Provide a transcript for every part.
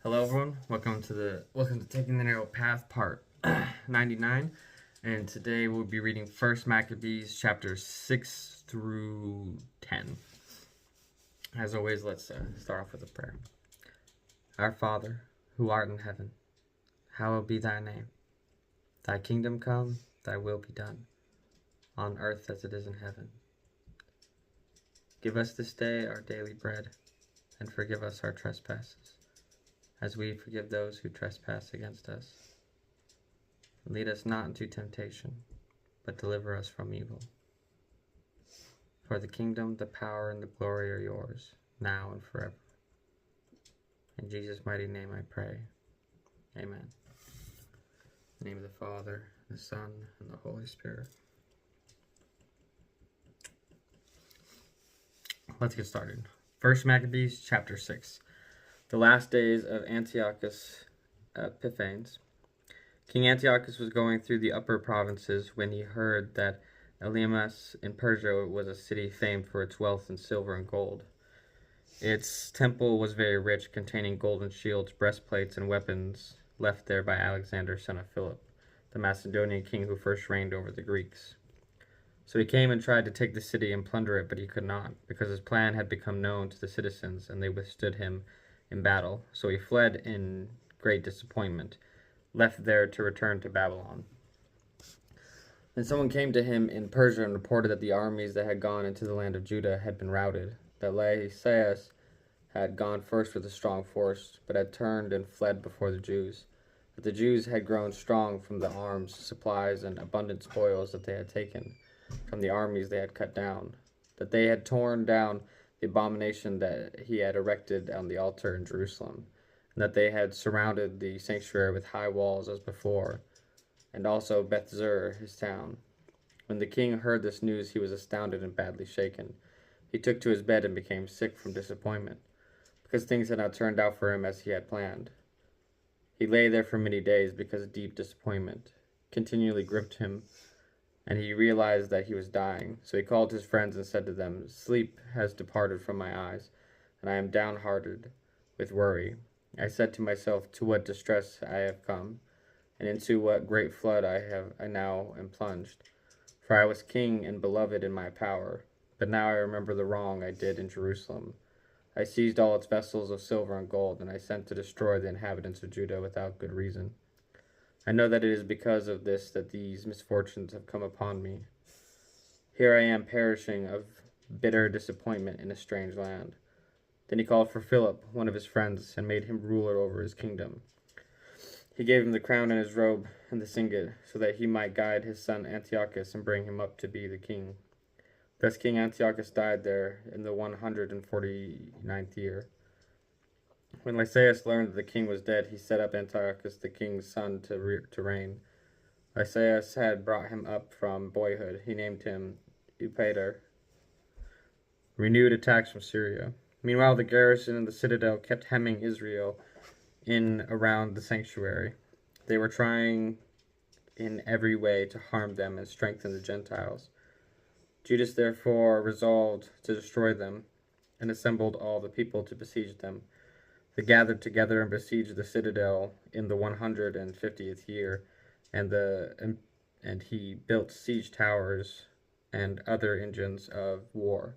Hello everyone, welcome to Taking the Narrow Path part 99, and today we'll be reading 1 Maccabees chapters 6 through 10. As always, let's start off with a prayer. Our Father, who art in heaven, hallowed be thy name. Thy kingdom come, thy will be done, on earth as it is in heaven. Give us this day our daily bread, and forgive us our trespasses, as we forgive those who trespass against us. And lead us not into temptation, but deliver us from evil. For the kingdom, the power, and the glory are yours, now and forever. In Jesus' mighty name I pray. Amen. In the name of the Father, the Son, and the Holy Spirit. Let's get started. 1 Maccabees chapter 6. The last days of Antiochus Epiphanes. King Antiochus was going through the upper provinces when he heard that Elymas in Persia was a city famed for its wealth in silver and gold. Its temple was very rich, containing golden shields, breastplates, and weapons left there by Alexander, son of Philip, the Macedonian king who first reigned over the Greeks. So he came and tried to take the city and plunder it, but he could not, because his plan had become known to the citizens, and they withstood him in battle. So he fled in great disappointment, left there to return to Babylon. Then someone came to him in Persia and reported that the armies that had gone into the land of Judah had been routed, that Lysias had gone first with a strong force, but had turned and fled before the Jews, that the Jews had grown strong from the arms, supplies, and abundant spoils that they had taken from the armies they had cut down, that they had torn down the abomination that he had erected on the altar in Jerusalem, and that they had surrounded the sanctuary with high walls as before, and also Beth-zur, his town. When the king heard this news, he was astounded and badly shaken. He took to his bed and became sick from disappointment, because things had not turned out for him as he had planned. He lay there for many days because deep disappointment continually gripped him, and he realized that he was dying. So he called his friends and said to them, "Sleep has departed from my eyes, and I am downhearted with worry. I said to myself, to what distress I have come, and into what great flood I now am plunged. For I was king and beloved in my power, but now I remember the wrong I did in Jerusalem. I seized all its vessels of silver and gold, and I sent to destroy the inhabitants of Judah without good reason. I know that it is because of this that these misfortunes have come upon me. Here I am perishing of bitter disappointment in a strange land." Then he called for Philip, one of his friends, and made him ruler over his kingdom. He gave him the crown and his robe and the signet, so that he might guide his son Antiochus and bring him up to be the king. Thus King Antiochus died there in the 149th year. When Lysias learned that the king was dead, he set up Antiochus the king's son to reign. Lysias had brought him up from boyhood. He named him Eupator. Renewed attacks from Syria. Meanwhile, the garrison in the citadel kept hemming Israel in around the sanctuary. They were trying in every way to harm them and strengthen the Gentiles. Judas therefore resolved to destroy them, and assembled all the people to besiege them. They gathered together and besieged the citadel in the 150th year, and he built siege towers and other engines of war.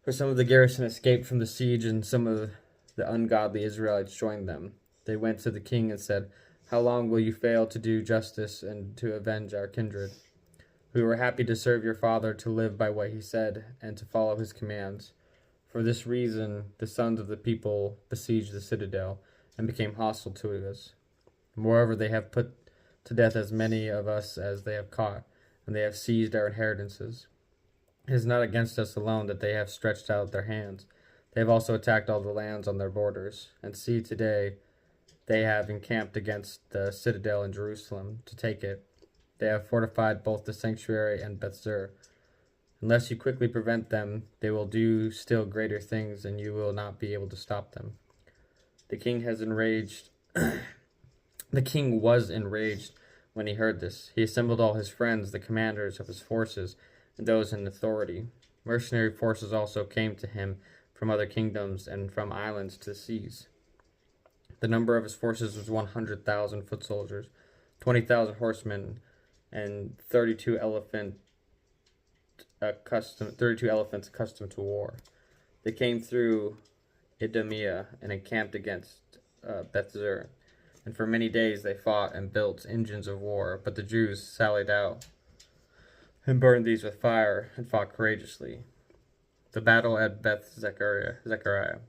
For some of the garrison escaped from the siege, and some of the ungodly Israelites joined them. They went to the king and said, "How long will you fail to do justice and to avenge our kindred? We were happy to serve your father, to live by what he said, and to follow his commands. For this reason, the sons of the people besieged the citadel and became hostile to us. Moreover, they have put to death as many of us as they have caught, and they have seized our inheritances. It is not against us alone that they have stretched out their hands. They have also attacked all the lands on their borders. And see, today they have encamped against the citadel in Jerusalem to take it. They have fortified both the sanctuary and Beth-zur. Unless you quickly prevent them, they will do still greater things, and you will not be able to stop them." The king has enraged. The king was enraged when he heard this. He assembled all his friends, the commanders of his forces, and those in authority. Mercenary forces also came to him from other kingdoms and from islands to the seas. The number of his forces was 100,000 foot soldiers, 20,000 horsemen, and 32 elephants accustomed to war. They came through Idumea and encamped against Bethzer. And for many days they fought and built engines of war, but the Jews sallied out and burned these with fire and fought courageously. The battle at Beth Zechariah.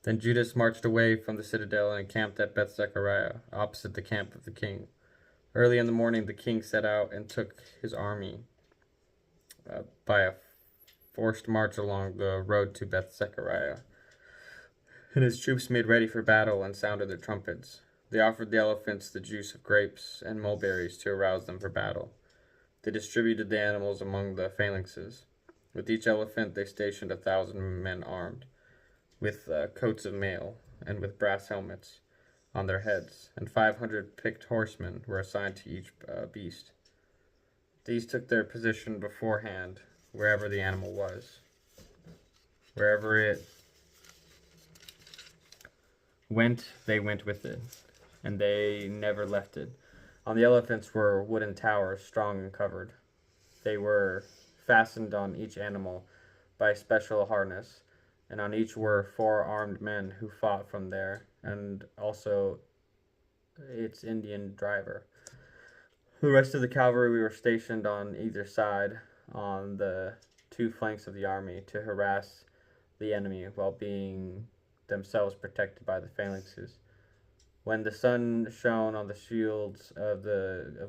Then Judas marched away from the citadel and encamped at Beth Zechariah, opposite the camp of the king. Early in the morning the king set out and took his army by a forced march along the road to Beth Zechariah. And his troops made ready for battle and sounded their trumpets. They offered the elephants the juice of grapes and mulberries to arouse them for battle. They distributed the animals among the phalanxes. With each elephant they stationed 1,000 men armed, with coats of mail, and with brass helmets on their heads, and 500 picked horsemen were assigned to each beast. These took their position beforehand, wherever the animal was. Wherever it went, they went with it, and they never left it. On the elephants were wooden towers, strong and covered. They were fastened on each animal by special harness, and on each were 4 armed men who fought from there, and also its Indian driver. The rest of the cavalry were stationed on either side on the 2 flanks of the army to harass the enemy while being themselves protected by the phalanxes. When the sun shone on the shields of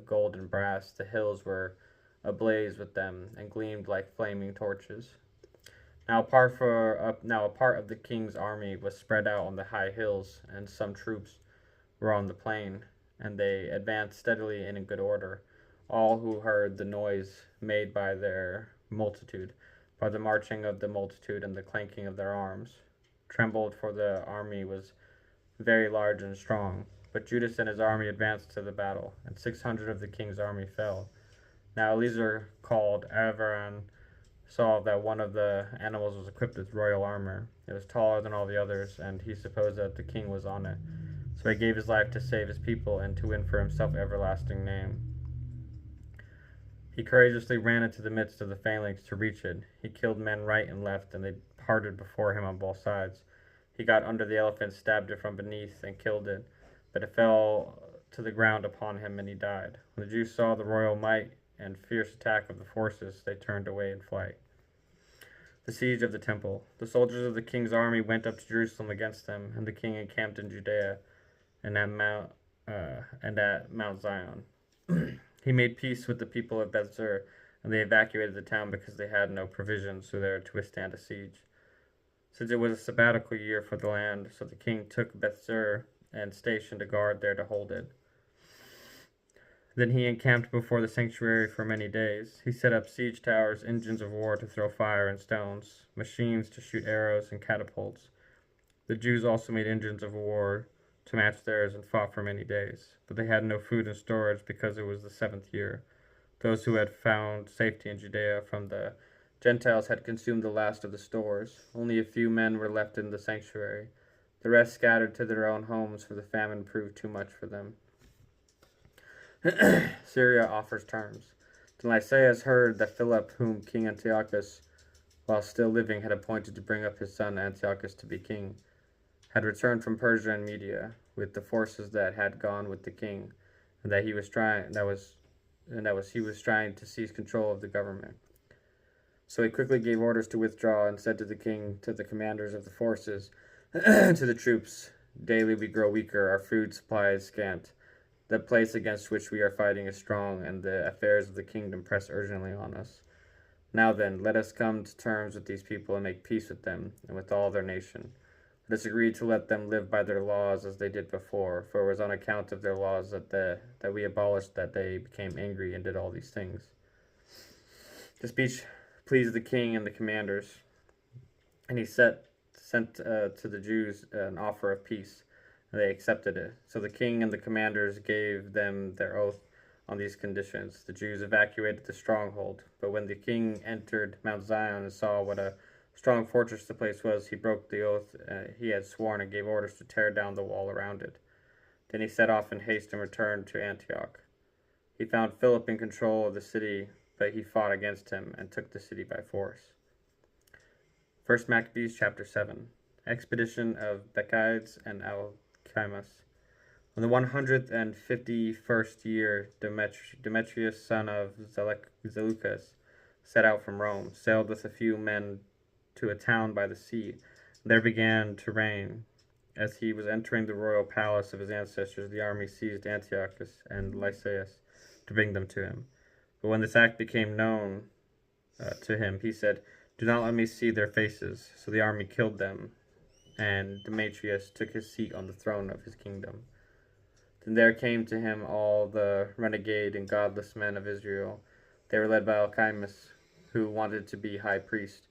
gold and brass, the hills were ablaze with them and gleamed like flaming torches. Now a part of the king's army was spread out on the high hills, and some troops were on the plain, and they advanced steadily and in good order. All who heard the noise made by their multitude, by the marching of the multitude and the clanking of their arms, trembled, for the army was very large and strong. But Judas and his army advanced to the battle, and 600 of the king's army fell. Now Eliezer, called Avaran, saw that one of the animals was equipped with royal armor. It was taller than all the others, and he supposed that the king was on it. So he gave his life to save his people and to win for himself everlasting name. He courageously ran into the midst of the phalanx to reach it. He killed men right and left, and they parted before him on both sides. He got under the elephant, stabbed it from beneath, and killed it, but it fell to the ground upon him, and he died. When the Jews saw the royal might and fierce attack of the forces, they turned away in flight. The siege of the temple. The soldiers of the king's army went up to Jerusalem against them, and the king encamped in Judea and at Mount Zion. He made peace with the people of Bethzer, and they evacuated the town because they had no provisions there to withstand a siege. Since it was a sabbatical year for the land, so the king took Bethzer and stationed a guard there to hold it. Then he encamped before the sanctuary for many days. He set up siege towers, engines of war to throw fire and stones, machines to shoot arrows and catapults. The Jews also made engines of war to match theirs and fought for many days. But they had no food and storage because it was the 7th year. Those who had found safety in Judea from the Gentiles had consumed the last of the stores. Only a few men were left in the sanctuary. The rest scattered to their own homes, for the famine proved too much for them. Syria offers terms. Then Lysias heard that Philip, whom King Antiochus, while still living, had appointed to bring up his son Antiochus to be king, had returned from Persia and Media with the forces that had gone with the king, and that he was trying to seize control of the government. So he quickly gave orders to withdraw and said to the king, to the commanders of the forces, to the troops, "Daily we grow weaker, our food supply is scant. The place against which we are fighting is strong, and the affairs of the kingdom press urgently on us. Now then, let us come to terms with these people and make peace with them and with all their nation. Let us agree to let them live by their laws as they did before, for it was on account of their laws that we abolished that they became angry and did all these things." The speech pleased the king and the commanders, and he sent to the Jews an offer of peace. They accepted it. So the king and the commanders gave them their oath on these conditions. The Jews evacuated the stronghold, but when the king entered Mount Zion and saw what a Strong fortress the place was, he broke the oath he had sworn and gave orders to tear down the wall around it. Then he set off in haste and returned to Antioch. He found Philip in control of the city, but he fought against him and took the city by force. 1 Maccabees chapter 7. Expedition of Bacchides and Alcimus. On the 151st year, Demetrius, son of Seleucus, set out from Rome, sailed with a few men to a town by the sea, and there began to reign. As he was entering the royal palace of his ancestors, the army seized Antiochus and Lysias to bring them to him. But when this act became known to him, he said, "Do not let me see their faces." So the army killed them, and Demetrius took his seat on the throne of his kingdom. Then there came to him all the renegade and godless men of Israel. They were led by Alcimus, who wanted to be high priest.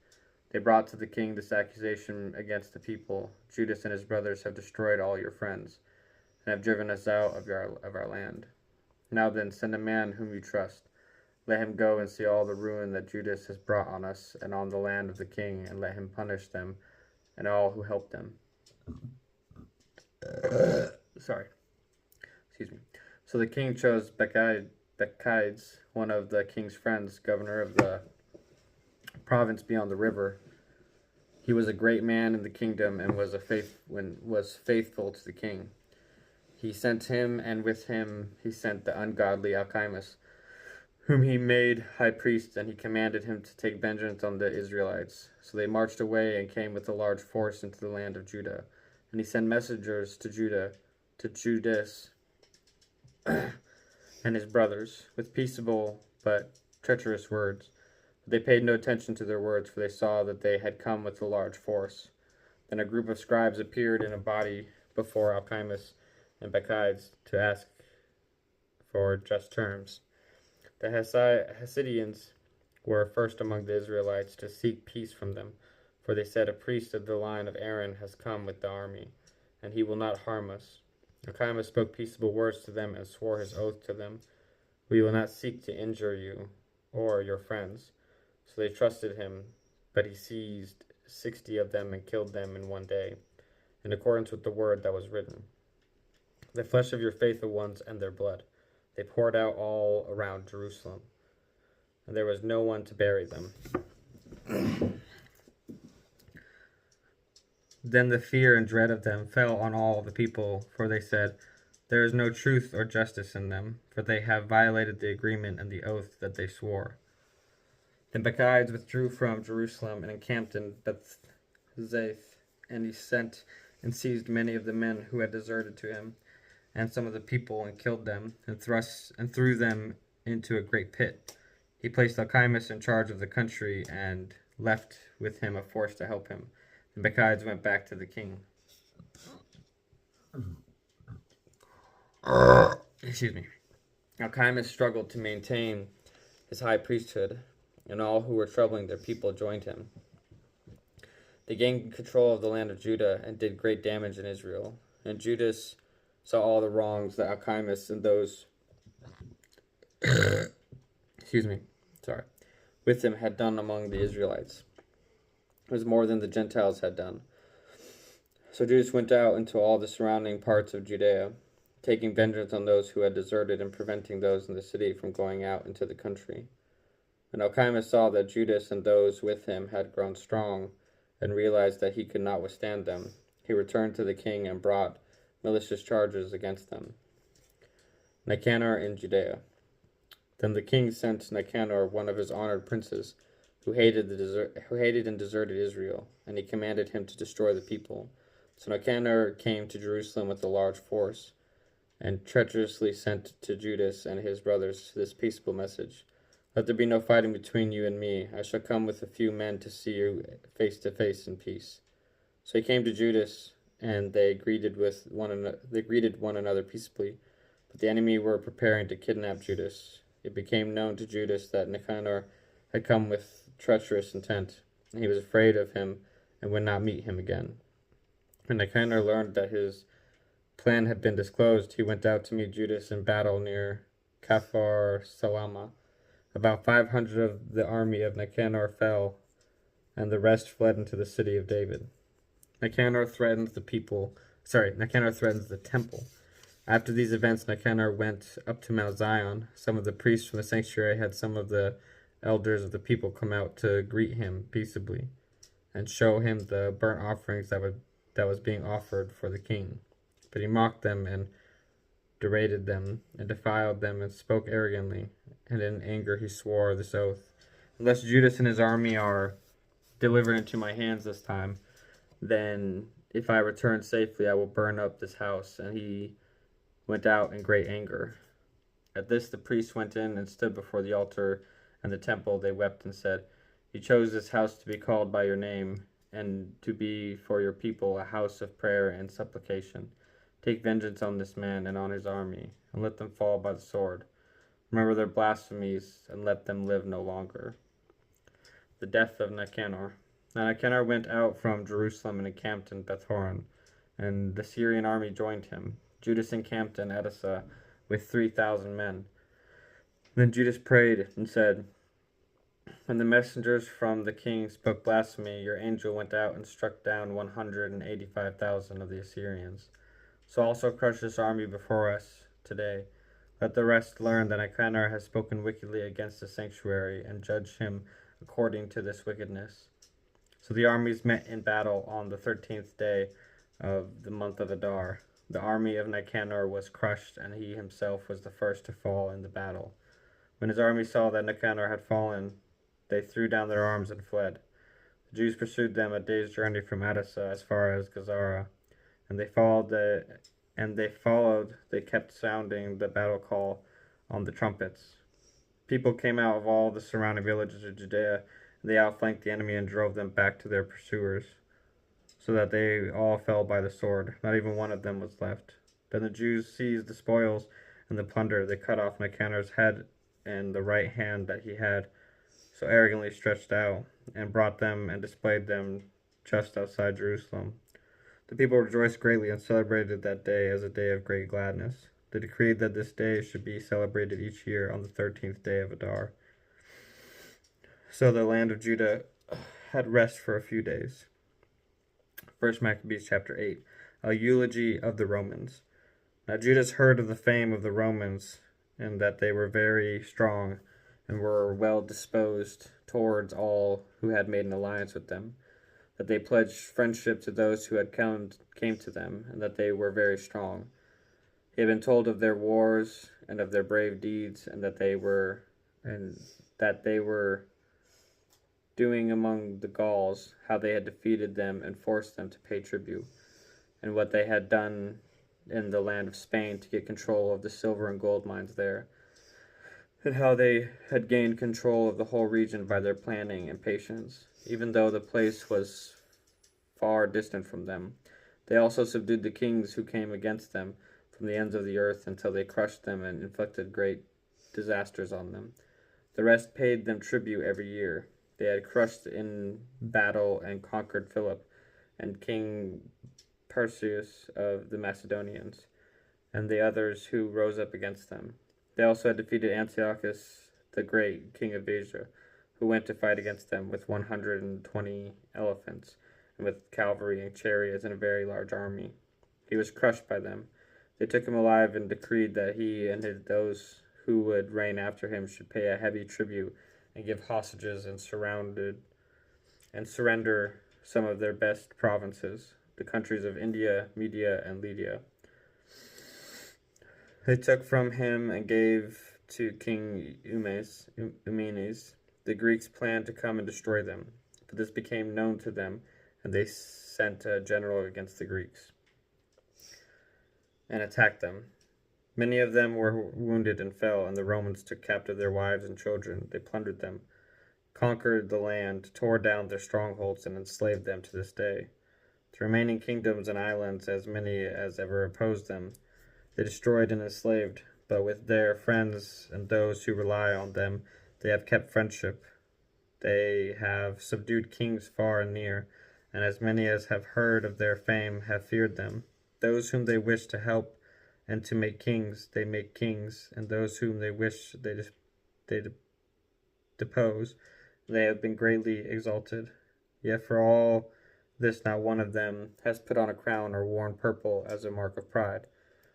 They brought to the king this accusation against the people: "Judas and his brothers have destroyed all your friends, and have driven us out of our land. Now then, send a man whom you trust. Let him go and see all the ruin that Judas has brought on us and on the land of the king, and let him punish them and all who help them." So the king chose Bacchides, one of the king's friends, governor of the province beyond the river. He was a great man in the kingdom and was faithful to the king. He sent him, and with him he sent the ungodly Alcimus, whom he made high priest, and he commanded him to take vengeance on the Israelites. So they marched away and came with a large force into the land of Judah. And he sent messengers to Judas and his brothers, with peaceable but treacherous words. But they paid no attention to their words, for they saw that they had come with a large force. Then a group of scribes appeared in a body before Alcimus and Bacchides to ask for just terms. The Hasidians were first among the Israelites to seek peace from them, for they said, "A priest of the line of Aaron has come with the army, and he will not harm us." Alcimus spoke peaceable words to them and swore his oath to them: "We will not seek to injure you or your friends." So they trusted him, but he seized 60 of them and killed them in one day, in accordance with the word that was written: "The flesh of your faithful ones and their blood they poured out all around Jerusalem, and there was no one to bury them." Then the fear and dread of them fell on all the people, for they said, "There is no truth or justice in them, for they have violated the agreement and the oath that they swore." Then Bacchides withdrew from Jerusalem and encamped in Bethzaith, and he sent and seized many of the men who had deserted to him, and some of the people, and killed them, and threw them into a great pit. He placed Alcimus in charge of the country, and left with him a force to help him. And Bacchides went back to the king. Alcimus struggled to maintain his high priesthood, and all who were troubling their people joined him. They gained control of the land of Judah and did great damage in Israel. And Judas saw all the wrongs that Alcimus and those with him had done among the Israelites. It was more than the Gentiles had done. So Judas went out into all the surrounding parts of Judea, taking vengeance on those who had deserted and preventing those in the city from going out into the country. And Alcimus saw that Judas and those with him had grown strong, and realized that he could not withstand them. He returned to the king and brought malicious charges against them. Nicanor in Judea. Then the king sent Nicanor, one of his honored princes, who hated and deserted Israel, and he commanded him to destroy the people. So Nicanor came to Jerusalem with a large force, and treacherously sent to Judas and his brothers this peaceable message: "Let there be no fighting between you and me. I shall come with a few men to see you face to face in peace." So he came to Judas, and they greeted one another peaceably. But the enemy were preparing to kidnap Judas. It became known to Judas that Nicanor had come with treacherous intent, and he was afraid of him and would not meet him again. When Nicanor learned that his plan had been disclosed, he went out to meet Judas in battle near Caphar Salama. About 500 of the army of Nicanor fell, and the rest fled into the city of David. Nicanor threatens the temple. After these events, Nicanor went up to Mount Zion. Some of the priests from the sanctuary had some of the elders of the people come out to greet him peaceably and show him the burnt offerings that was being offered for the king. But he mocked them and derided them and defiled them and spoke arrogantly. And in anger he swore this oath: "Unless Judas and his army are delivered into my hands this time, then if I return safely, I will burn up this house." And he went out in great anger. At this the priests went in and stood before the altar and the temple. They wept and said, "You chose this house to be called by your name, and to be for your people a house of prayer and supplication. Take vengeance on this man and on his army, and let them fall by the sword. Remember their blasphemies, and let them live no longer." The death of Nicanor. Now Nicanor went out from Jerusalem and encamped in Bethhoron, and the Syrian army joined him. Judas encamped in Edessa with 3,000 men. Then Judas prayed and said, "When the messengers from the king spoke blasphemy, your angel went out and struck down 185,000 of the Assyrians. So also crush this army before us today. Let the rest learn that Nicanor has spoken wickedly against the sanctuary, and judge him according to this wickedness." So the armies met in battle on the 13th day of the month of Adar. The army of Nicanor was crushed, and he himself was the first to fall in the battle. When his army saw that Nicanor had fallen, they threw down their arms and fled. The Jews pursued them a day's journey from Edessa as far as Gazara, and they kept sounding the battle call on the trumpets. People came out of all the surrounding villages of Judea, and they outflanked the enemy and drove them back to their pursuers, so that they all fell by the sword. Not even one of them was left. Then the Jews seized the spoils and the plunder. They cut off Nicanor's head and the right hand that he had so arrogantly stretched out, and brought them and displayed them just outside Jerusalem. The people rejoiced greatly and celebrated that day as a day of great gladness. They decreed that this day should be celebrated each year on the 13th day of Adar. So the land of Judah had rest for a few days. 1 Maccabees chapter 8, a eulogy of the Romans. Now Judas heard of the fame of the Romans, and that they were very strong and were well disposed towards all who had made an alliance with them, that they pledged friendship to those who had came to them, and that they were very strong. He had been told of their wars and of their brave deeds, and that they were doing among the Gauls, how they had defeated them and forced them to pay tribute, and what they had done in the land of Spain to get control of the silver and gold mines there, and how they had gained control of the whole region by their planning and patience, even though the place was far distant from them. They also subdued the kings who came against them from the ends of the earth, until they crushed them and inflicted great disasters on them. The rest paid them tribute every year. They had crushed in battle and conquered Philip and King Perseus of the Macedonians, and the others who rose up against them. They also had defeated Antiochus the Great, king of Asia, who went to fight against them with 120 elephants, and with cavalry and chariots and a very large army. He was crushed by them. They took him alive and decreed that he and those who would reign after him should pay a heavy tribute and give hostages and surrender some of their best provinces, the countries of India, Media, and Lydia. They took from him and gave to King Eumenes. The Greeks planned to come and destroy them, but this became known to them, and they sent a general against the Greeks and attacked them. Many of them were wounded and fell, and the Romans took captive their wives and children. They plundered them, conquered the land, tore down their strongholds, and enslaved them to this day. The remaining kingdoms and islands, as many as ever opposed them, they destroyed and enslaved, but with their friends and those who rely on them, they have kept friendship. They have subdued kings far and near, and as many as have heard of their fame have feared them. Those whom they wish to help and to make kings, they make kings, and those whom they wish they depose. They have been greatly exalted. Yet for all this not one of them has put on a crown or worn purple as a mark of pride.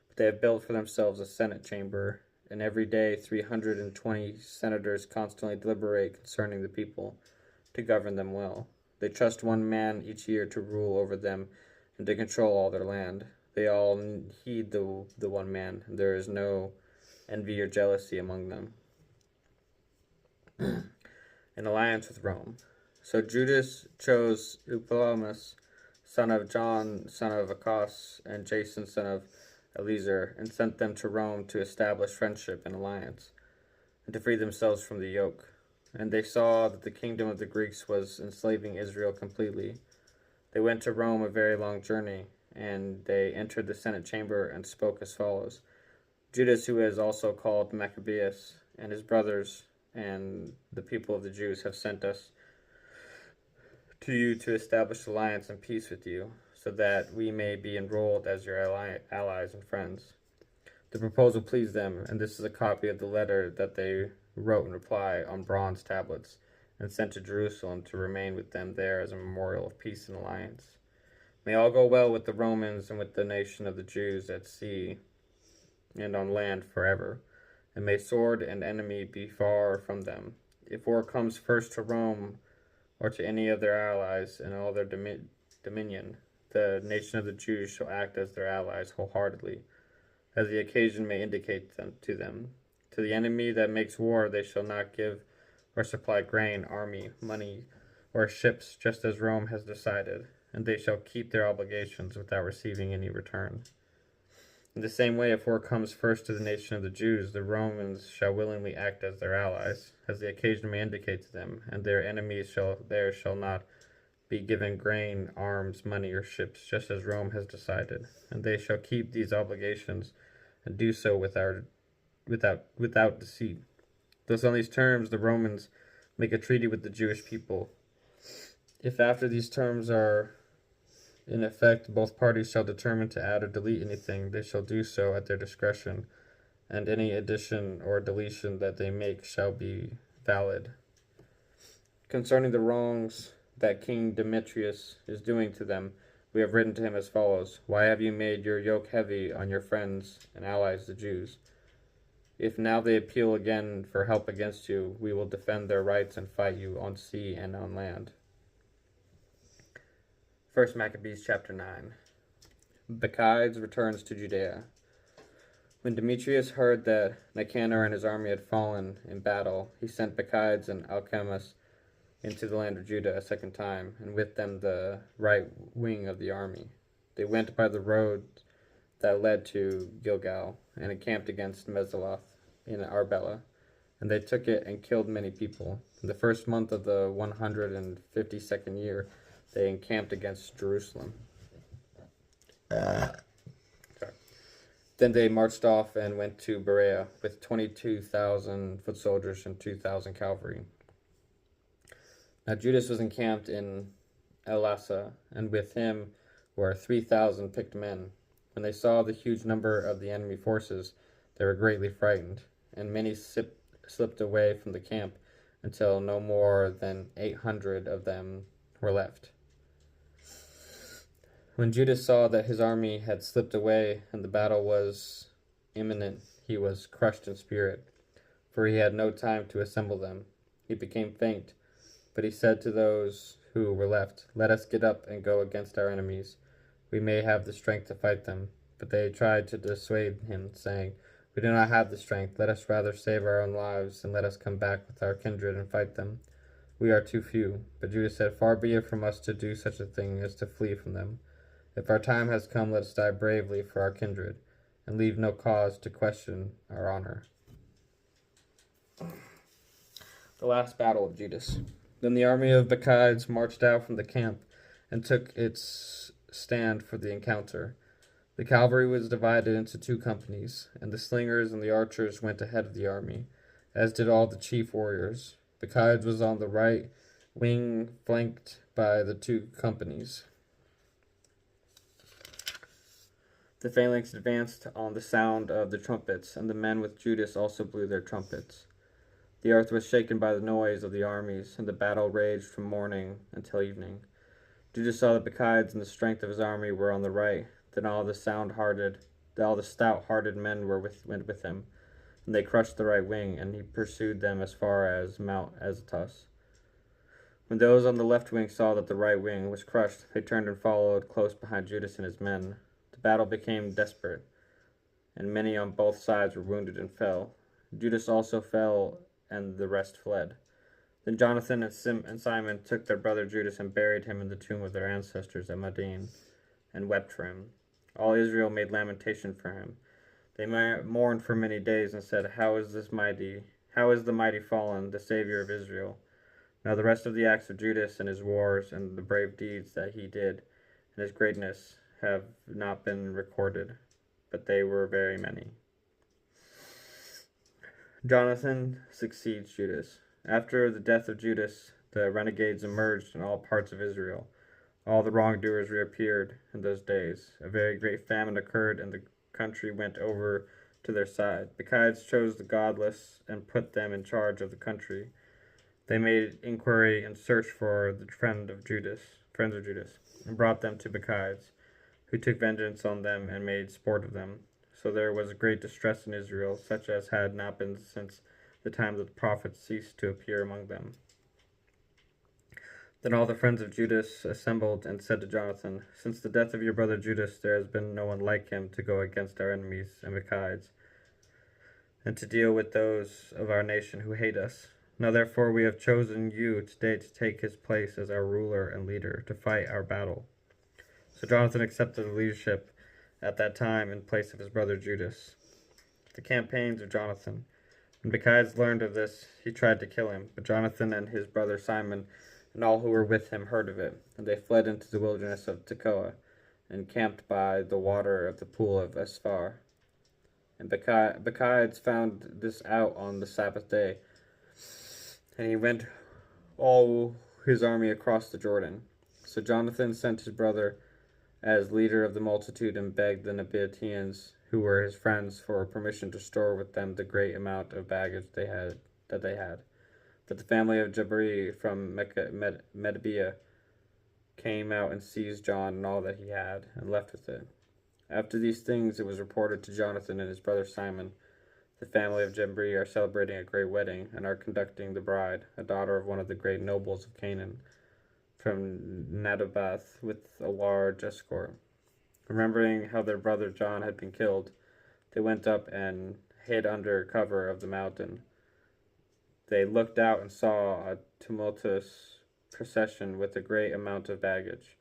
But they have built for themselves a senate chamber, and every day 320 senators constantly deliberate concerning the people, to govern them well. They trust one man each year to rule over them and to control all their land. They all heed the one man, and there is no envy or jealousy among them. An alliance with Rome. So Judas chose Eupolemus, son of John, son of Achas, and Jason, son of Eleazar, and sent them to Rome to establish friendship and alliance, and to free themselves from the yoke. And they saw that the kingdom of the Greeks was enslaving Israel completely. They went to Rome a very long journey, and they entered the Senate chamber and spoke as follows: Judas, who is also called Maccabees, and his brothers and the people of the Jews have sent us to you to establish alliance and peace with you, so that we may be enrolled as your allies and friends. The proposal pleased them, and this is a copy of the letter that they wrote in reply on bronze tablets, and sent to Jerusalem to remain with them there as a memorial of peace and alliance. May all go well with the Romans and with the nation of the Jews at sea and on land forever, and may sword and enemy be far from them. If war comes first to Rome or to any of their allies in all their dominion, the nation of the Jews shall act as their allies wholeheartedly, as the occasion may indicate to them. To the enemy that makes war they shall not give or supply grain, army, money, or ships, just as Rome has decided, and they shall keep their obligations without receiving any return. In the same way, if war comes first to the nation of the Jews, the Romans shall willingly act as their allies, as the occasion may indicate to them, and their enemies shall not be given grain, arms, money, or ships, just as Rome has decided, and they shall keep these obligations and do so without deceit. Thus on these terms the Romans make a treaty with the Jewish people. If after these terms are in effect, both parties shall determine to add or delete anything, they shall do so at their discretion, and any addition or deletion that they make shall be valid. Concerning the wrongs that King Demetrius is doing to them, we have written to him as follows: Why have you made your yoke heavy on your friends and allies the Jews? If now they appeal again for help against you, we will defend their rights and fight you on sea and on land. 1 Maccabees chapter 9. Bacchides returns to Judea. When Demetrius heard that Nicanor and his army had fallen in battle, he sent Bacchides and Alchemus into the land of Judah a second time, and with them the right wing of the army. They went by the road that led to Gilgal, and encamped against Mesaloth in Arbela, and they took it and killed many people. In the first month of the 152nd year, they encamped against Jerusalem. Then they marched off and went to Berea with 22,000 foot soldiers and 2,000 cavalry. Now Judas was encamped in Elasa, and with him were 3,000 picked men. When they saw the huge number of the enemy forces, they were greatly frightened, and many slipped away from the camp until no more than 800 of them were left. When Judas saw that his army had slipped away and the battle was imminent, he was crushed in spirit, for he had no time to assemble them. He became faint, but he said to those who were left, "Let us get up and go against our enemies. We may have the strength to fight them." But they tried to dissuade him, saying, "We do not have the strength. Let us rather save our own lives, and let us come back with our kindred and fight them. We are too few." But Judas said, "Far be it from us to do such a thing as to flee from them. If our time has come, let us die bravely for our kindred, and leave no cause to question our honor." The last battle of Judas. Then the army of Bacchides marched out from the camp and took its stand for the encounter. The cavalry was divided into 2 companies, and the slingers and the archers went ahead of the army, as did all the chief warriors. Bacchides was on the right wing, flanked by the 2 companies. The phalanx advanced on the sound of the trumpets, and the men with Judas also blew their trumpets. The earth was shaken by the noise of the armies, and the battle raged from morning until evening. Judas saw that Bacchides and the strength of his army were on the right. Then all the stout-hearted men went with him, and they crushed the right wing, and he pursued them as far as Mount Azotus. When those on the left wing saw that the right wing was crushed, they turned and followed close behind Judas and his men. The battle became desperate, and many on both sides were wounded and fell. Judas also fell, and the rest fled. Then Jonathan and Simon took their brother Judas and buried him in the tomb of their ancestors at Modin, and wept for him. All Israel made lamentation for him. They mourned for many days and said, How is the mighty fallen, the Savior of Israel? Now the rest of the acts of Judas and his wars and the brave deeds that he did and his greatness have not been recorded, but they were very many. Jonathan succeeds Judas. After the death of Judas, the renegades emerged in all parts of Israel. All the wrongdoers reappeared in those days. A very great famine occurred, and the country went over to their side. Bacchides chose the godless and put them in charge of the country. They made inquiry and search for the friends of Judas, and brought them to Bacchides, who took vengeance on them and made sport of them. So there was great distress in Israel, such as had not been since the time that the prophets ceased to appear among them. Then all the friends of Judas assembled and said to Jonathan, Since the death of your brother Judas, there has been no one like him to go against our enemies and Bacchides, and to deal with those of our nation who hate us. Now therefore we have chosen you today to take his place as our ruler and leader, to fight our battle. So Jonathan accepted the leadership at that time in place of his brother Judas. The campaigns of Jonathan. When Bacchides learned of this, he tried to kill him, but Jonathan and his brother Simon and all who were with him heard of it, and they fled into the wilderness of Tekoa, and camped by the water of the pool of Esphar. And Bacchides found this out on the Sabbath day, and he went all his army across the Jordan. So Jonathan sent his brother as leader of the multitude and begged the Nabateans, who were his friends, for permission to store with them the great amount of baggage they had. But the family of Jabri from Maccabees came out and seized John and all that he had, and left with it. After these things it was reported to Jonathan and his brother Simon, The family of Jabri are celebrating a great wedding, and are conducting the bride, a daughter of one of the great nobles of Canaan, from Nadabath, with a large escort. Remembering how their brother John had been killed, they went up and hid under cover of the mountain. They looked out and saw a tumultuous procession with a great amount of baggage.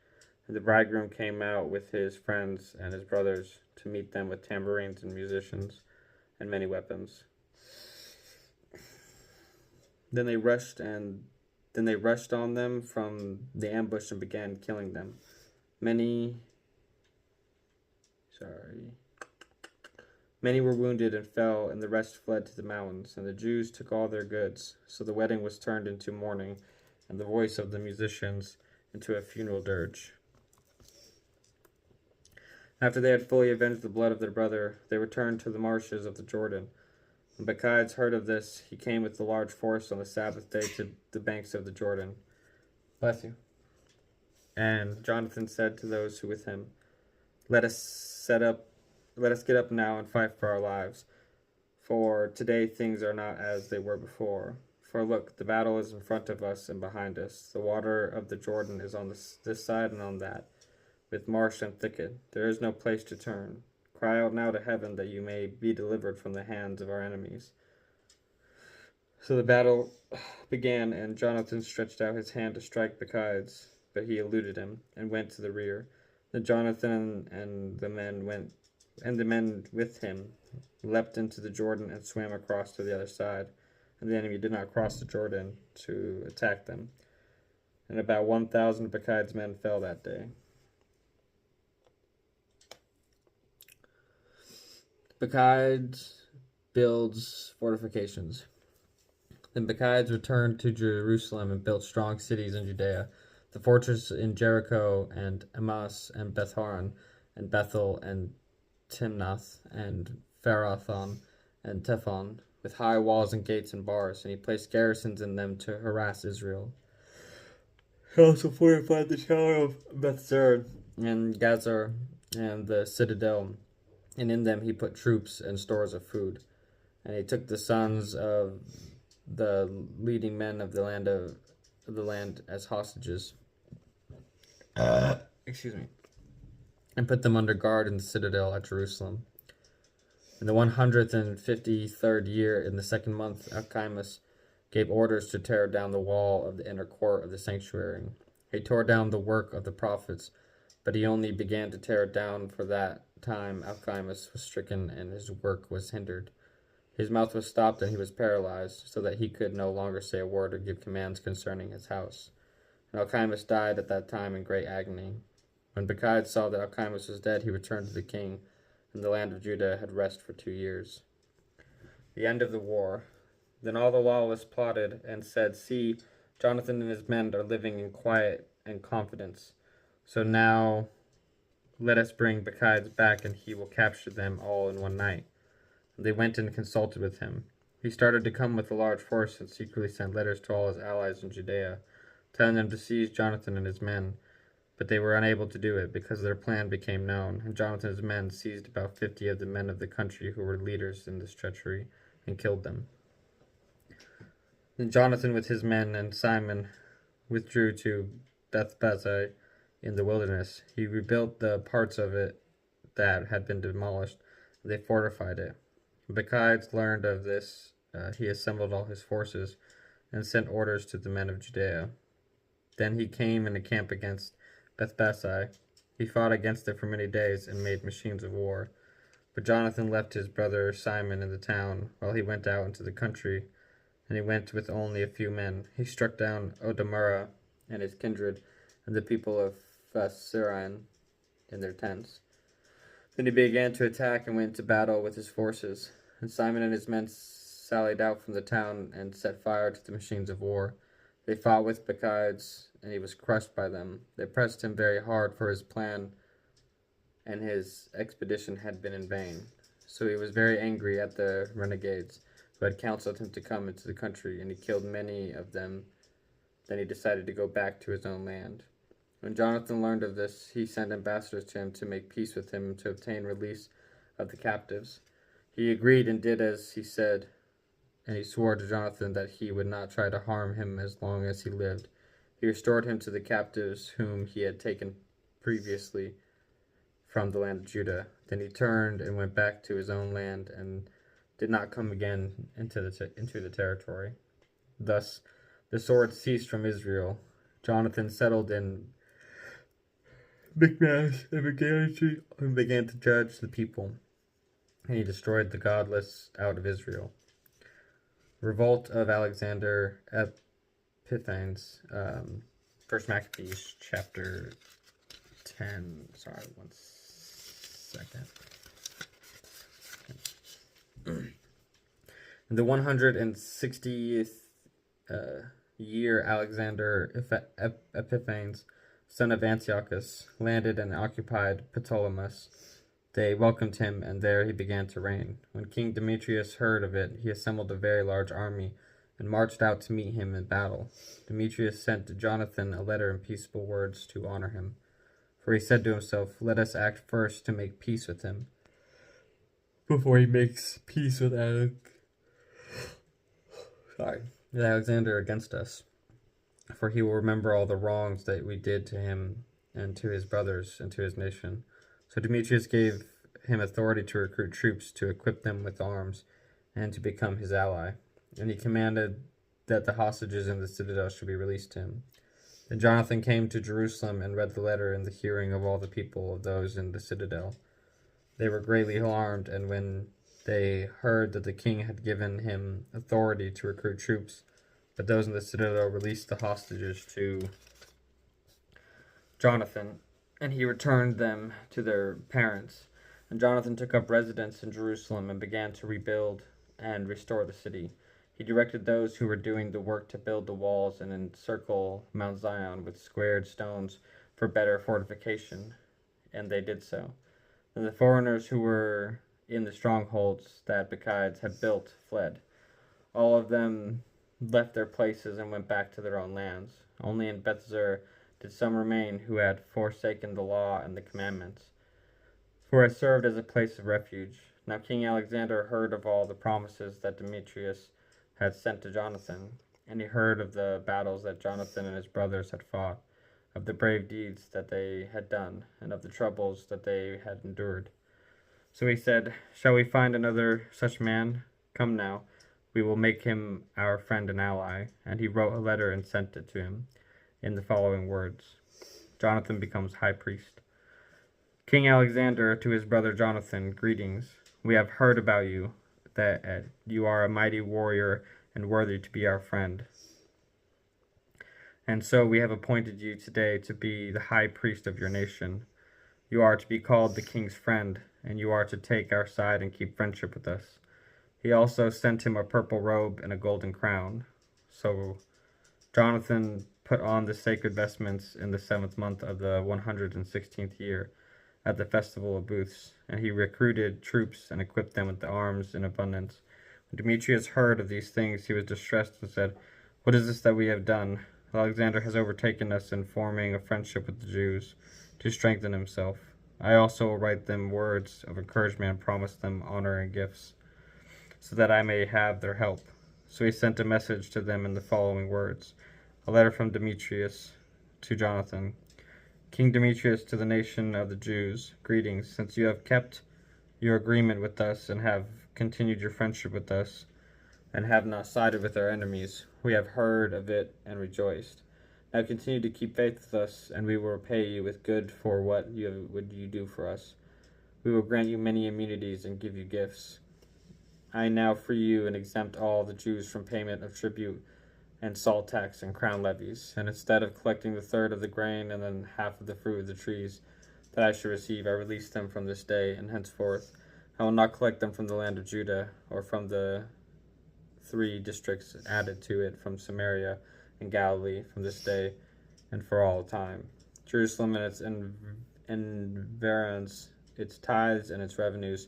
And the bridegroom came out with his friends and his brothers to meet them with tambourines and musicians and many weapons. Then they rushed on them from the ambush and began killing them. Many were wounded and fell, and the rest fled to the mountains, and the Jews took all their goods. So the wedding was turned into mourning, and the voice of the musicians into a funeral dirge. After they had fully avenged the blood of their brother, they returned to the marshes of the Jordan. When Bacchides heard of this, he came with a large force on the Sabbath day to the banks of the Jordan. Bless you. And Jonathan said to those who with him, Let us get up now and fight for our lives, for today things are not as they were before. For look, the battle is in front of us and behind us. The water of the Jordan is on this side and on that, with marsh and thicket. There is no place to turn. Cry out now to heaven that you may be delivered from the hands of our enemies. So the battle began, and Jonathan stretched out his hand to strike Bacchides, but he eluded him and went to the rear. Then Jonathan and the men with him leapt into the Jordan and swam across to the other side, and the enemy did not cross the Jordan to attack them. And about 1,000 Bacchides' men fell that day. Bacchides builds fortifications. Then Bacchides returned to Jerusalem and built strong cities in Judea, the fortress in Jericho and Emmaus and Beth-horon and Bethel and Timnath and Pharathon and Tephon, with high walls and gates and bars, and he placed garrisons in them to harass Israel. He also fortified the tower of Bethzer and Gazer and the citadel, and in them he put troops and stores of food. And he took the sons of the leading men of the land as hostages. Excuse me. And put them under guard in the citadel at Jerusalem. In the 153rd year, in the second month, Alchimus gave orders to tear down the wall of the inner court of the sanctuary. He tore down the work of the prophets, but he only began to tear it down, for that time Alchimus was stricken and his work was hindered. His mouth was stopped and he was paralyzed, so that he could no longer say a word or give commands concerning his house. And Alchimus died at that time in great agony. When Bacchides saw that Alchimus was dead, he returned to the king, and the land of Judah had rest for 2 years. The end of the war. Then all the lawless plotted and said, "See, Jonathan and his men are living in quiet and confidence. So now let us bring Bacchides back, and he will capture them all in one night." And they went and consulted with him. He started to come with a large force and secretly sent letters to all his allies in Judea, telling them to seize Jonathan and his men. But they were unable to do it, because their plan became known, and Jonathan and his men seized about 50 of the men of the country who were leaders in this treachery, and killed them. Then Jonathan with his men and Simon withdrew to Bethbazai in the wilderness. He rebuilt the parts of it that had been demolished, and they fortified it. When Bacchides learned of this, he assembled all his forces, and sent orders to the men of Judea. Then he came in a camp against Bethbazai. He fought against it for many days, and made machines of war. But Jonathan left his brother Simon in the town, while he went out into the country, and he went with only a few men. He struck down Odamara and his kindred, and the people of Phasiraim in their tents. Then he began to attack and went to battle with his forces. And Simon and his men sallied out from the town and set fire to the machines of war. They fought with Bacchides, and he was crushed by them. They pressed him very hard, for his plan and his expedition had been in vain. So he was very angry at the renegades who had counseled him to come into the country, and he killed many of them. Then he decided to go back to his own land. When Jonathan learned of this, he sent ambassadors to him to make peace with him, to obtain release of the captives. He agreed and did as he said, and he swore to Jonathan that he would not try to harm him as long as he lived. He restored him to the captives whom he had taken previously from the land of Judah. Then he turned and went back to his own land, and did not come again into the territory. Thus the sword ceased from Israel. Jonathan settled in Michmash and began to judge the people, and he destroyed the godless out of Israel. Revolt of Alexander Epiphanes. First Maccabees, chapter 10. Sorry, 1 second. In the 160th year, Alexander Epiphanes, son of Antiochus, landed and occupied Ptolemais. They welcomed him, and there he began to reign. When King Demetrius heard of it, he assembled a very large army, and marched out to meet him in battle. Demetrius sent to Jonathan a letter in peaceable words to honor him. For he said to himself, "Let us act first to make peace with him, before he makes peace with Alexander against us. For he will remember all the wrongs that we did to him and to his brothers and to his nation." So Demetrius gave him authority to recruit troops, to equip them with arms, and to become his ally. And he commanded that the hostages in the citadel should be released to him. Then Jonathan came to Jerusalem and read the letter in the hearing of all the people of those in the citadel. They were greatly alarmed, and when they heard that the king had given him authority to recruit troops, but those in the citadel released the hostages to Jonathan, and he returned them to their parents. And Jonathan took up residence in Jerusalem and began to rebuild and restore the city. He directed those who were doing the work to build the walls and encircle Mount Zion with squared stones for better fortification, and they did so. Then the foreigners who were in the strongholds that Bacchides had built fled. all of them left their places and went back to their own lands. Only in Bethzer did some remain who had forsaken the law and the commandments, for it served as a place of refuge. Now King Alexander heard of all the promises that Demetrius had sent to Jonathan, and he heard of the battles that Jonathan and his brothers had fought, of the brave deeds that they had done, and of the troubles that they had endured. So he said, "Shall we find another such man? Come now, we will make him our friend and ally." And he wrote a letter and sent it to him in the following words: Jonathan becomes high priest. King Alexander, to his brother Jonathan, greetings. We have heard about you, that you are a mighty warrior and worthy to be our friend. And so we have appointed you today to be the high priest of your nation. You are to be called the king's friend, and you are to take our side and keep friendship with us. He also sent him a purple robe and a golden crown. So Jonathan put on the sacred vestments in the 7th month of the 116th year, at the festival of booths, and he recruited troops and equipped them with the arms in abundance. When Demetrius heard of these things, he was distressed and said, "What is this that we have done? Alexander has overtaken us in forming a friendship with the Jews to strengthen himself. I also will write them words of encouragement and promise them honor and gifts, so that I may have their help." So he sent a message to them in the following words: a letter from Demetrius to Jonathan. King Demetrius, to the nation of the Jews, greetings. Since you have kept your agreement with us and have continued your friendship with us and have not sided with our enemies, we have heard of it and rejoiced. Now continue to keep faith with us, and we will repay you with good for what you do for us. We will grant you many immunities and give you gifts. I now free you and exempt all the Jews from payment of tribute and salt tax and crown levies, and instead of collecting the third of the grain and then half of the fruit of the trees that I should receive, I release them from this day, and henceforth I will not collect them from the land of Judah, or from the 3 districts added to it from Samaria and Galilee, from this day and for all time. Jerusalem and its environs, its tithes and its revenues,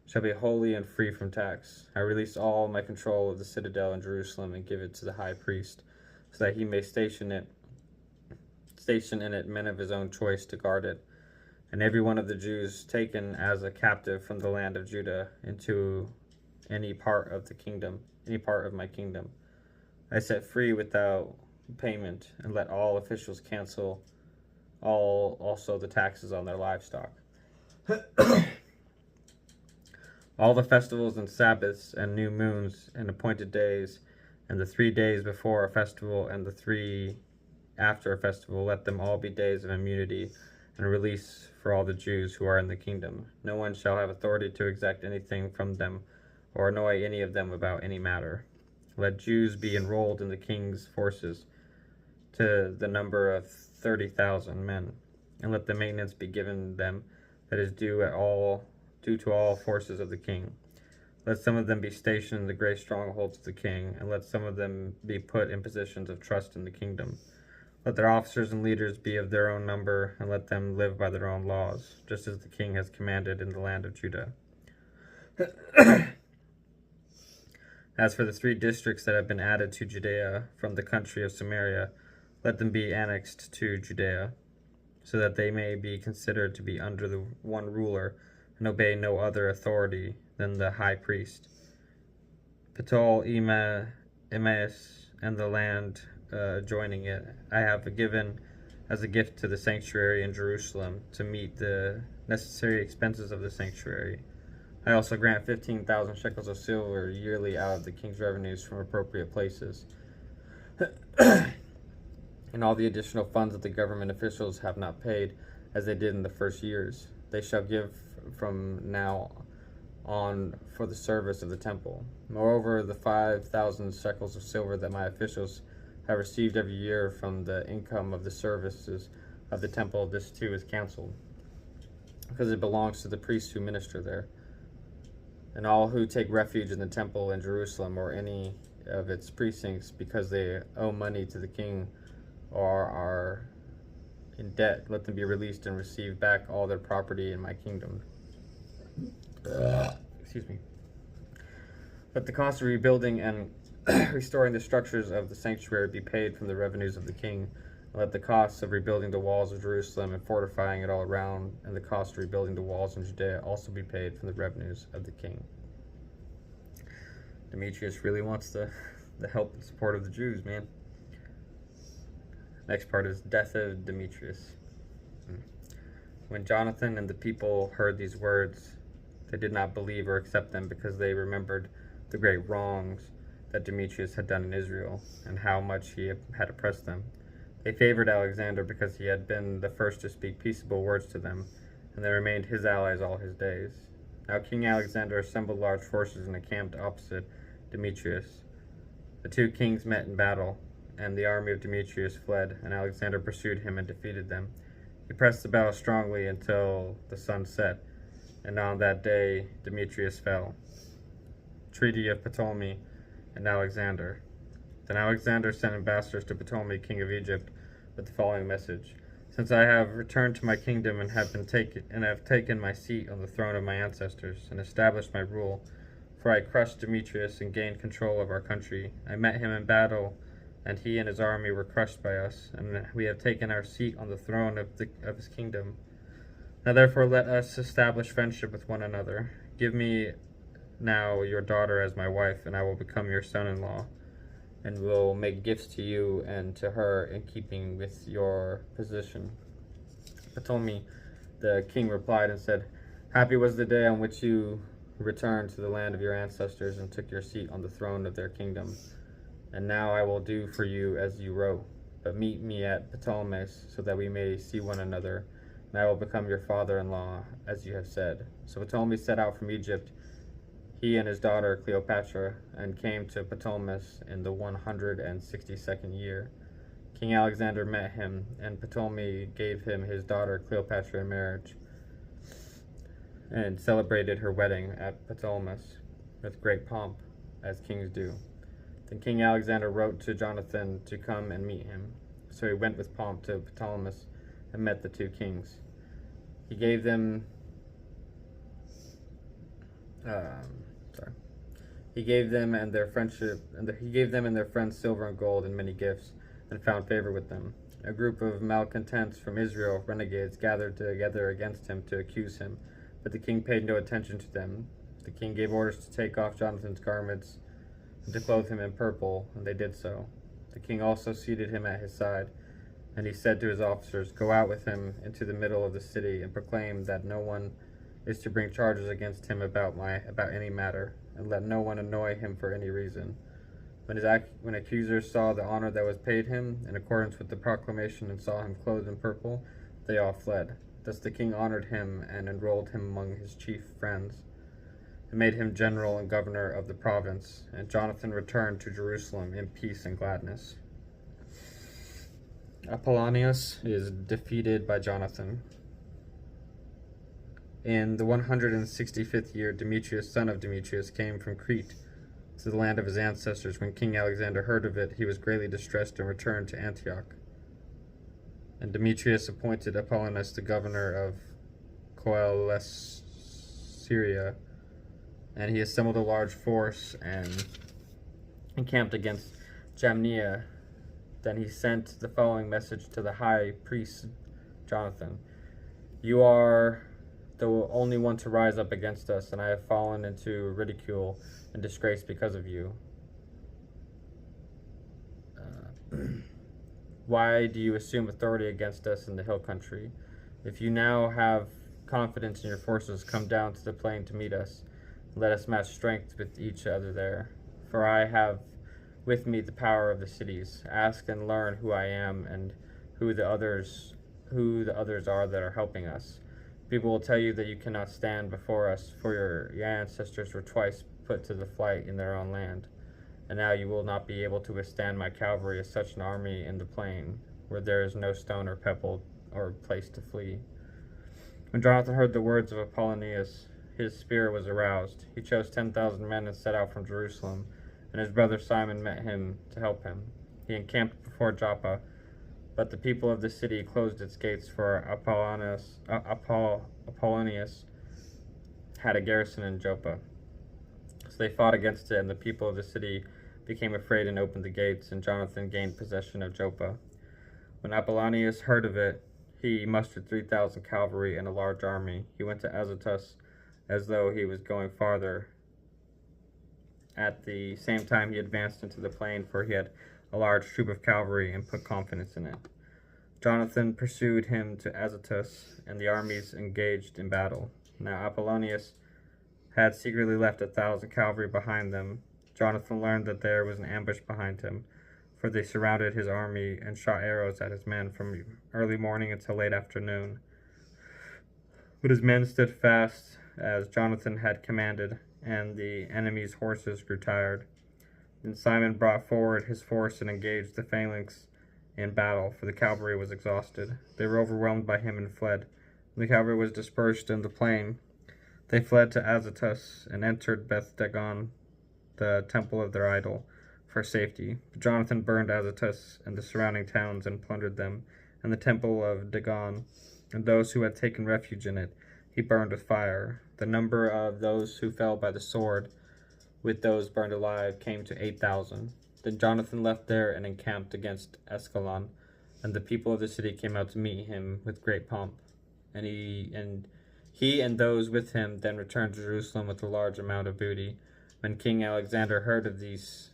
shall be holy and free from tax. I release all my control of the citadel in Jerusalem and give it to the high priest, so that he may station in it men of his own choice to guard it, and every one of the Jews taken as a captive from the land of Judah into any part of my kingdom, I set free without payment, and let all officials cancel also the taxes on their livestock. All the festivals and Sabbaths and new moons and appointed days, and the 3 days before a festival and the 3 after a festival, let them all be days of immunity and release for all the Jews who are in the kingdom. No one shall have authority to exact anything from them or annoy any of them about any matter. Let Jews be enrolled in the king's forces to the number of 30,000 men, and let the maintenance be given them that is due to all forces of the king. Let some of them be stationed in the great strongholds of the king, and let some of them be put in positions of trust in the kingdom. Let their officers and leaders be of their own number, and let them live by their own laws, just as the king has commanded in the land of Judah. As for the 3 districts that have been added to Judea from the country of Samaria, let them be annexed to Judea, so that they may be considered to be under the one ruler, and obey no other authority than the high priest. Ptol, Emmaus, and the land adjoining it, I have given as a gift to the sanctuary in Jerusalem to meet the necessary expenses of the sanctuary. I also grant 15,000 shekels of silver yearly out of the king's revenues from appropriate places. And all the additional funds that the government officials have not paid, as they did in the first years, they shall give from now on for the service of the temple. Moreover, the 5,000 shekels of silver that my officials have received every year from the income of the services of the temple, this too is canceled, because it belongs to the priests who minister there. And all who take refuge in the temple in Jerusalem or any of its precincts, because they owe money to the king or are in debt, let them be released and receive back all their property in my kingdom. Excuse me. Let the cost of rebuilding and restoring the structures of the sanctuary be paid from the revenues of the king, and let the costs of rebuilding the walls of Jerusalem and fortifying it all around, and the cost of rebuilding the walls in Judea also be paid from the revenues of the king. Demetrius really wants the help and support of the Jews, man. Next part is death of Demetrius. When Jonathan and the people heard these words, they did not believe or accept them, because they remembered the great wrongs that Demetrius had done in Israel, and how much he had oppressed them. They favored Alexander because he had been the first to speak peaceable words to them, and they remained his allies all his days. Now King Alexander assembled large forces and encamped opposite Demetrius. The two kings met in battle, and the army of Demetrius fled, and Alexander pursued him and defeated them. He pressed the battle strongly until the sun set, and on that day Demetrius fell. Treaty of Ptolemy and Alexander. Then Alexander sent ambassadors to Ptolemy, king of Egypt, with the following message: Since I have returned to my kingdom and have taken my seat on the throne of my ancestors, and established my rule, for I crushed Demetrius and gained control of our country. I met him in battle, and he and his army were crushed by us, and we have taken our seat on the throne of his kingdom. Now therefore let us establish friendship with one another. Give me now your daughter as my wife, and I will become your son-in-law, and will make gifts to you and to her in keeping with your position. Ptolemy the king replied and said, Happy was the day on which you returned to the land of your ancestors and took your seat on the throne of their kingdom. And now I will do for you as you wrote, but meet me at Ptolemais, so that we may see one another, and I will become your father-in-law, as you have said. So Ptolemy set out from Egypt, he and his daughter Cleopatra, and came to Ptolemais in the 162nd year. King Alexander met him, and Ptolemy gave him his daughter Cleopatra in marriage, and celebrated her wedding at Ptolemais with great pomp, as kings do. Then King Alexander wrote to Jonathan to come and meet him. So he went with pomp to Ptolemais and met the two kings. He gave them and their friends silver and gold and many gifts, and found favor with them. A group of malcontents from Israel, renegades, gathered together against him to accuse him, but the king paid no attention to them. The king gave orders to take off Jonathan's garments and to clothe him in purple, and they did so. The king also seated him at his side, and he said to his officers, Go out with him into the middle of the city, and proclaim that no one is to bring charges against him about any matter, and let no one annoy him for any reason. When accusers saw the honor that was paid him, in accordance with the proclamation, and saw him clothed in purple, they all fled. Thus the king honored him and enrolled him among his chief friends, and made him general and governor of the province. And Jonathan returned to Jerusalem in peace and gladness. Apollonius is defeated by Jonathan. In the 165th year, Demetrius, son of Demetrius, came from Crete to the land of his ancestors. When King Alexander heard of it, he was greatly distressed and returned to Antioch. And Demetrius appointed Apollonius the governor of Coelesyria, and he assembled a large force and encamped against Jamnia. Then he sent the following message to the high priest Jonathan: You are the only one to rise up against us, and I have fallen into ridicule and disgrace because of you. Why do you assume authority against us in the hill country? If you now have confidence in your forces, come down to the plain to meet us. Let us match strength with each other there. For I have with me the power of the cities. Ask and learn who I am and who the others are that are helping us. People will tell you that you cannot stand before us, for your ancestors were twice put to the flight in their own land. And now you will not be able to withstand my cavalry as such an army in the plain, where there is no stone or pebble or place to flee. When Jonathan heard the words of Apollonius, his spirit was aroused. He chose 10,000 men and set out from Jerusalem, and his brother Simon met him to help him. He encamped before Joppa, but the people of the city closed its gates, for Apollonius had a garrison in Joppa. So they fought against it, and the people of the city became afraid and opened the gates, and Jonathan gained possession of Joppa. When Apollonius heard of it, he mustered 3,000 cavalry and a large army. He went to Azotus as though he was going farther. At the same time, he advanced into the plain, for he had a large troop of cavalry and put confidence in it. Jonathan pursued him to Azotus, and the armies engaged in battle. Now Apollonius had secretly left 1,000 cavalry behind them. Jonathan learned that there was an ambush behind him, for they surrounded his army and shot arrows at his men from early morning until late afternoon. But his men stood fast, as Jonathan had commanded, and the enemy's horses grew tired. Then Simon brought forward his force and engaged the phalanx in battle, for the cavalry was exhausted. They were overwhelmed by him and fled. When the cavalry was dispersed in the plain, they fled to Azotus and entered Beth Dagon, the temple of their idol, for safety. But Jonathan burned Azotus and the surrounding towns and plundered them, and the temple of Dagon, and those who had taken refuge in it he burned with fire. The number of those who fell by the sword with those burned alive came to 8,000. Then Jonathan left there and encamped against Ascalon, and the people of the city came out to meet him with great pomp. And he and those with him then returned to Jerusalem with a large amount of booty. When King Alexander heard of these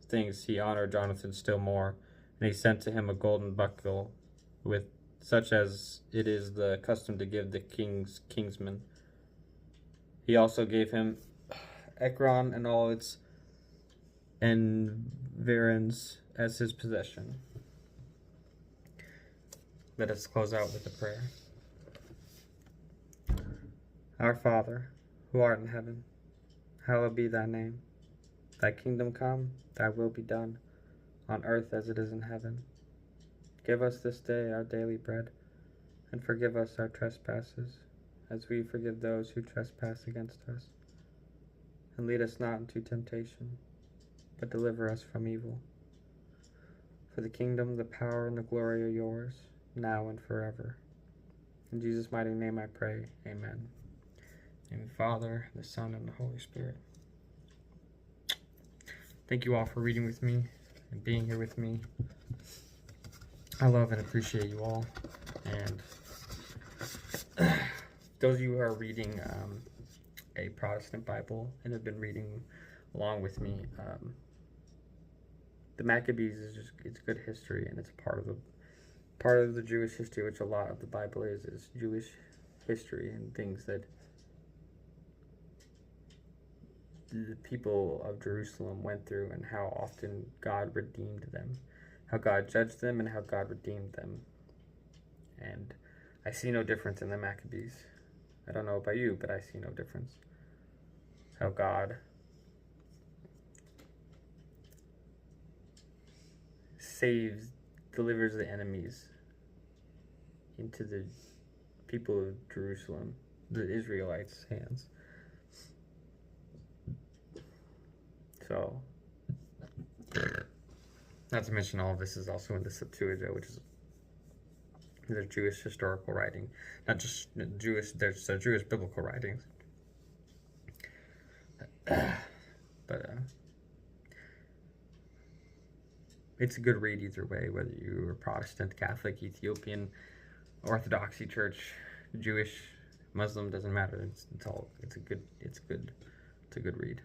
things, he honored Jonathan still more, and he sent to him a golden buckle, with such as it is the custom to give the king's kinsmen. He also gave him Ekron and all its environs as his possession. Let us close out with a prayer. Our Father, who art in heaven, hallowed be thy name. Thy kingdom come, thy will be done, on earth as it is in heaven. Give us this day our daily bread, and forgive us our trespasses, as we forgive those who trespass against us. And lead us not into temptation, but deliver us from evil. For the kingdom, the power, and the glory are yours, now and forever. In Jesus' mighty name I pray, amen. In the Father, the Son, and the Holy Spirit. Thank you all for reading with me and being here with me. I love and appreciate you all. And those of you who are reading a Protestant Bible and have been reading along with me, the Maccabees is it's good history, and it's part of the Jewish history, which a lot of the Bible is Jewish history and things that the people of Jerusalem went through, and how often God redeemed them, how God judged them, and how God redeemed them. And I see no difference in the Maccabees. I don't know about you, but I see no difference. How God delivers the enemies into the people of Jerusalem, the Israelites' hands. So, not to mention all of this is also in the Septuagint, which is the Jewish historical writing, not just Jewish. There's Jewish biblical writings, but it's a good read either way, whether you are Protestant, Catholic, Ethiopian, Orthodoxy Church, Jewish, Muslim, doesn't matter. It's a good read.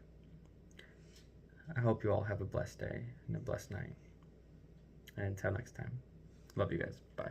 I hope you all have a blessed day and a blessed night. And until next time, love you guys. Bye.